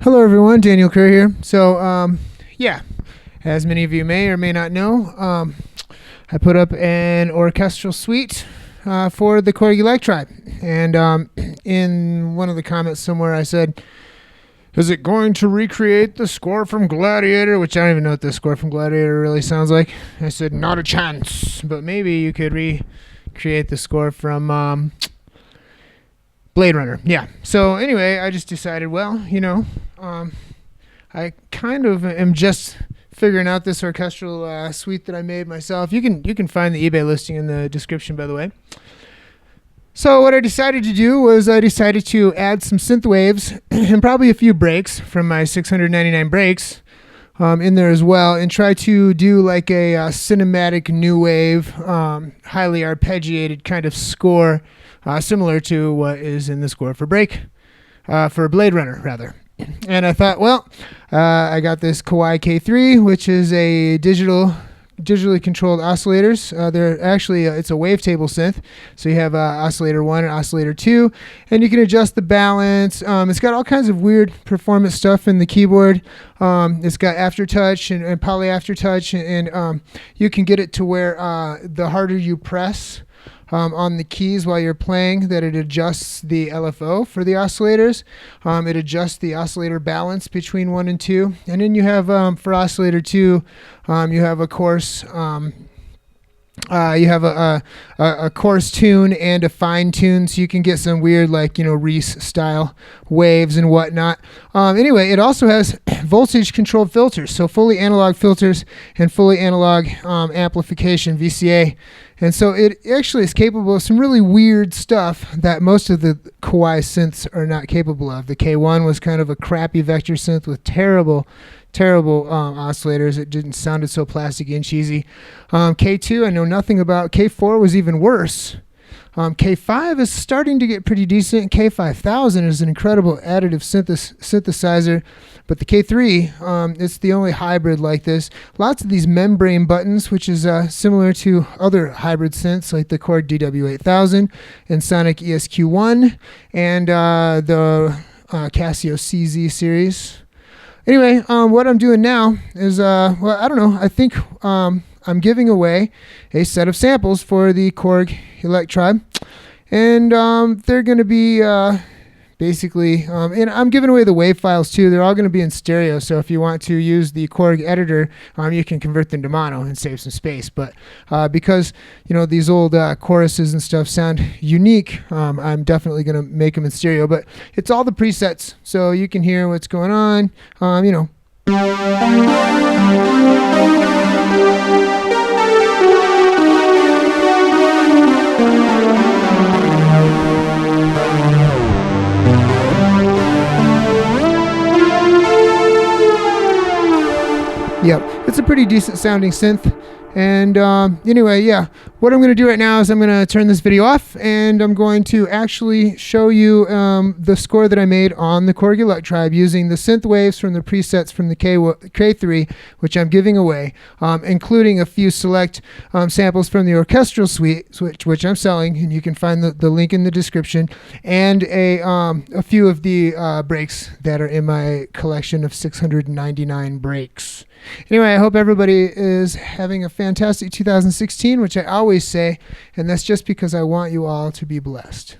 Hello everyone, Daniel Kerr here. So, yeah, as many of you may or may not know, I put up an orchestral suite for the Korg Electribe. And in one of the comments somewhere I said, is it going to recreate the score from Gladiator? Which I don't even know what the score from Gladiator really sounds like. I said, not a chance, but maybe you could recreate the score from Blade Runner. Yeah. So anyway, I just decided, well, I kind of am just figuring out this orchestral suite that I made myself. You can find the eBay listing in the description, by the way. So what I decided to do was I decided to add some synth waves and probably a few breaks from my 699 breaks in there as well, and try to do like a cinematic new wave, highly arpeggiated kind of score, similar to what is in the score for for Blade Runner, rather. And I thought, well, I got this Kawai K3, which is a digitally controlled oscillators. They're actually, it's a wavetable synth. So you have oscillator 1 and oscillator 2, and you can adjust the balance. It's got all kinds of weird performance stuff in the keyboard. It's got aftertouch and poly aftertouch, and you can get it to where the harder you press on the keys while you're playing, that it adjusts the LFO for the oscillators. It adjusts the oscillator balance between 1 and 2. And then you have, for oscillator 2, you have a coarse, a coarse tune and a fine tune, so you can get some weird, like, Reese style waves and whatnot. Anyway, it also has voltage controlled filters, so fully analog filters and fully analog amplification, VCA. And so it actually is capable of some really weird stuff that most of the Kawai synths are not capable of. The K1 was kind of a crappy vector synth with terrible oscillators. It didn't sounded so plasticky and cheesy. K2 I know nothing about. K4 was even worse. K5 is starting to get pretty decent. K5000 is an incredible additive synthesizer, but the K3, it's the only hybrid like this. Lots of these membrane buttons, which is similar to other hybrid synths like the Korg DW8000 and Sonic ESQ1 and the Casio CZ series. Anyway, what I'm doing now is, well, I don't know. I think I'm giving away a set of samples for the Korg Electribe, and they're going to be basically, and I'm giving away the wave files too. They're all going to be in stereo, so if you want to use the Korg editor, you can convert them to mono and save some space. But because these old choruses and stuff sound unique, I'm definitely going to make them in stereo. But it's all the presets, so you can hear what's going on. Yep, it's a pretty decent sounding synth. And anyway, yeah, what I'm going to do right now is I'm going to turn this video off, and I'm going to actually show you the score that I made on the Korg Electribe using the synth waves from the presets from the K3, which I'm giving away, including a few select samples from the orchestral suite, which I'm selling, and you can find the link in the description, and a few of the breaks that are in my collection of 699 breaks. Anyway, I hope everybody is having a fantastic 2016, which I always say, and that's just because I want you all to be blessed.